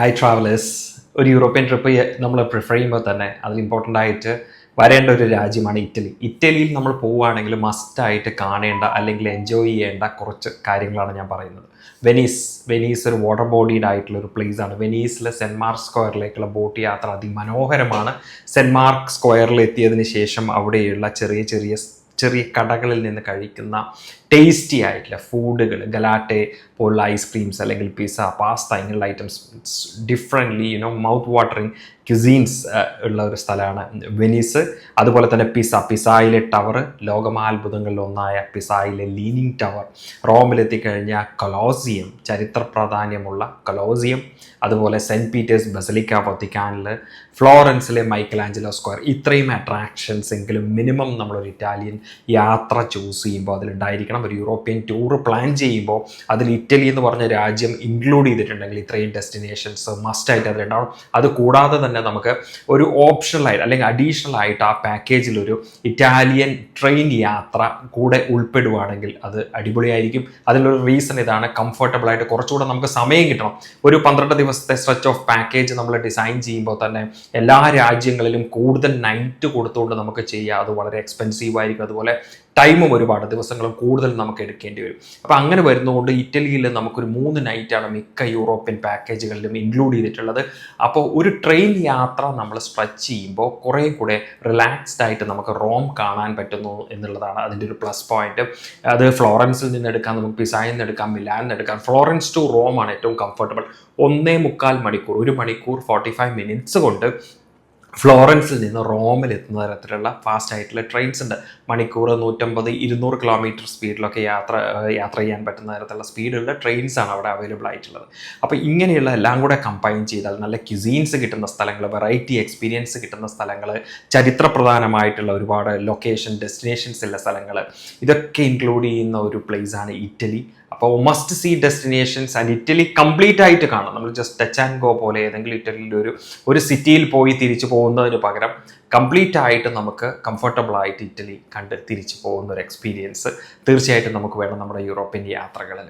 Hi travellers. ഒരു European trip നമ്മൾ prefer ചെയ്യുമ്പോൾ തന്നെ അതിൽ ഇമ്പോർട്ടൻ്റ് ആയിട്ട് വരേണ്ട ഒരു രാജ്യമാണ് ഇറ്റലി. ഇറ്റലിയിൽ നമ്മൾ പോവുകയാണെങ്കിൽ മസ്റ്റായിട്ട് കാണേണ്ട അല്ലെങ്കിൽ എൻജോയ് ചെയ്യേണ്ട കുറച്ച് കാര്യങ്ങളാണ് ഞാൻ പറയുന്നത്. വെനീസ് ഒരു വാട്ടർ ബോഡീഡ് ആയിട്ടുള്ള ഒരു പ്ലേസ് ആണ്. വെനീസിലെ സെൻറ്റ് മാർക്ക് സ്ക്വയറിലേക്കുള്ള ബോട്ട് യാത്ര അതിമനോഹരമാണ്. സെൻറ്റ് മാർക്ക് സ്ക്വയറിൽ എത്തിയതിന് ശേഷം അവിടെയുള്ള ചെറിയ കടകളിൽ നിന്ന് കഴിക്കുന്ന ടേസ്റ്റി ആയിട്ടുള്ള ഫുഡുകൾ, ഗലാറ്റെ പോലുള്ള ഐസ്ക്രീംസ് അല്ലെങ്കിൽ പിസ്സ, പാസ്ത ഇങ്ങനെയുള്ള items, differently mouth watering cuisines ഉള്ള ഒരു സ്ഥലമാണ് വെനീസ്. അതുപോലെ തന്നെ പിസായിലെ ടവർ, ലോകമാത്ഭുതങ്ങളിൽ ഒന്നായ പിസായിലെ ലീനിങ് ടവർ, റോമിലെത്തിക്കഴിഞ്ഞാൽ കൊളോസിയം, ചരിത്ര പ്രാധാന്യമുള്ള കൊളോസിയം, അതുപോലെ സെൻറ്റ് പീറ്റേഴ്സ് ബസലിക്ക വത്തിക്കാനിൽ, ഫ്ലോറൻസിലെ മൈക്കൽ ആഞ്ചലോ സ്ക്വയർ. ഇത്രയും അട്രാക്ഷൻസ് എങ്കിലും മിനിമം നമ്മളൊരു ഇറ്റാലിയൻ യാത്ര ചൂസ് ചെയ്യുമ്പോൾ അതിലുണ്ടായിരിക്കണം. ഒരു യൂറോപ്യൻ ടൂർ പ്ലാൻ ചെയ്യുമ്പോൾ അതിൽ ഇറ്റലി എന്ന് പറഞ്ഞ രാജ്യം ഇൻക്ലൂഡ് ചെയ്തിട്ടുണ്ടെങ്കിൽ ഇത്രയും ഡെസ്റ്റിനേഷൻസ് മസ്റ്റായിട്ട് അതിലുണ്ടാവും. അത് കൂടാതെ തന്നെ നമുക്ക് ഒരു ഓപ്ഷണലായിട്ട് അല്ലെങ്കിൽ അഡീഷണൽ ആയിട്ട് ആ പാക്കേജിലൊരു ഇറ്റാലിയൻ ട്രെയിൻ യാത്ര കൂടെ ഉൾപ്പെടുവാണെങ്കിൽ അത് അടിപൊളിയായിരിക്കും. അതിലൊരു റീസൺ ഇതാണ്, കംഫർട്ടബിളായിട്ട് കുറച്ചുകൂടെ നമുക്ക് സമയം കിട്ടണം. ഒരു 12 ദിവസത്തെ സ്ട്രെച്ച് ഓഫ് പാക്കേജ് നമ്മൾ ഡിസൈൻ ചെയ്യുമ്പോൾ തന്നെ എല്ലാ രാജ്യങ്ങളിലും കൂടുതൽ നൈറ്റ് കൊടുത്തുകൊണ്ട് നമുക്ക് ചെയ്യാം. അത് വളരെ എക്സ്പെൻസീവ് ആയിരിക്കും. അതുപോലെ ടൈമും ഒരുപാട് ദിവസങ്ങളും കൂടുതൽ നമുക്ക് എടുക്കേണ്ടി വരും. അപ്പോൾ അങ്ങനെ വരുന്നതുകൊണ്ട് ഇറ്റലിയിൽ നമുക്കൊരു 3 നൈറ്റാണ് മിക്ക യൂറോപ്യൻ പാക്കേജുകളിലും ഇൻക്ലൂഡ് ചെയ്തിട്ടുള്ളത്. അപ്പോൾ ഒരു ട്രെയിൻ യാത്ര നമ്മൾ സ്ട്രെച്ച് ചെയ്യുമ്പോൾ കുറേ കൂടെ റിലാക്സ്ഡ് ആയിട്ട് നമുക്ക് റോം കാണാൻ പറ്റുന്നു എന്നുള്ളതാണ് അതിൻ്റെ ഒരു പ്ലസ് പോയിന്റ്. അത് ഫ്ലോറൻസിൽ നിന്ന് എടുക്കാം, നമുക്ക് പിസായിൽ നിന്ന് എടുക്കാം, മിലാനിൽ നിന്ന് എടുക്കാം. ഫ്ലോറൻസ് ടു റോം ആണ് ഏറ്റവും കംഫർട്ടബിൾ. 1.25 മണിക്കൂർ, 1 മണിക്കൂർ 45 മിനിറ്റ്സ് കൊണ്ട് ഫ്ലോറൻസിൽ നിന്ന് റോമിൽ എത്തുന്ന തരത്തിലുള്ള ഫാസ്റ്റ് ആയിട്ടുള്ള ട്രെയിൻസ് ഉണ്ട്. മണിക്കൂർ 150-200 കിലോമീറ്റർ സ്പീഡിലൊക്കെ യാത്ര ചെയ്യാൻ പറ്റുന്ന തരത്തിലുള്ള സ്പീഡുള്ള ട്രെയിൻസാണ് അവിടെ അവൈലബിൾ ആയിട്ടുള്ളത്. അപ്പോൾ ഇങ്ങനെയുള്ള എല്ലാം കൂടെ കമ്പൈൻ ചെയ്താൽ നല്ല ക്യുസീൻസ് കിട്ടുന്ന സ്ഥലങ്ങൾ, വെറൈറ്റി എക്സ്പീരിയൻസ് കിട്ടുന്ന സ്ഥലങ്ങൾ, ചരിത്രപ്രധാനമായിട്ടുള്ള ഒരുപാട് ഡെസ്റ്റിനേഷൻസ് ഉള്ള സ്ഥലങ്ങൾ, ഇതൊക്കെ ഇൻക്ലൂഡ് ചെയ്യുന്ന ഒരു പ്ലേസാണ് ഇറ്റലി. അപ്പോൾ must see destinations and Italy complete ആയിട്ട് കാണാം. നമ്മൾ ജസ്റ്റ് ടച്ച് ആൻഡ് ഗോ പോലെ ഏതെങ്കിലും ഇറ്റലിയിൽ ഒരു സിറ്റിയിൽ പോയി തിരിച്ചു പോകുന്നതിന് പകരം കംപ്ലീറ്റ് ആയിട്ട് നമുക്ക് കംഫർട്ടബിൾ ആയിട്ട് ഇറ്റലി കണ്ട് തിരിച്ചു പോകുന്ന ഒരു എക്സ്പീരിയൻസ് തീർച്ചയായിട്ടും നമുക്ക് വേണം നമ്മുടെ യൂറോപ്യൻ യാത്രകളിൽ.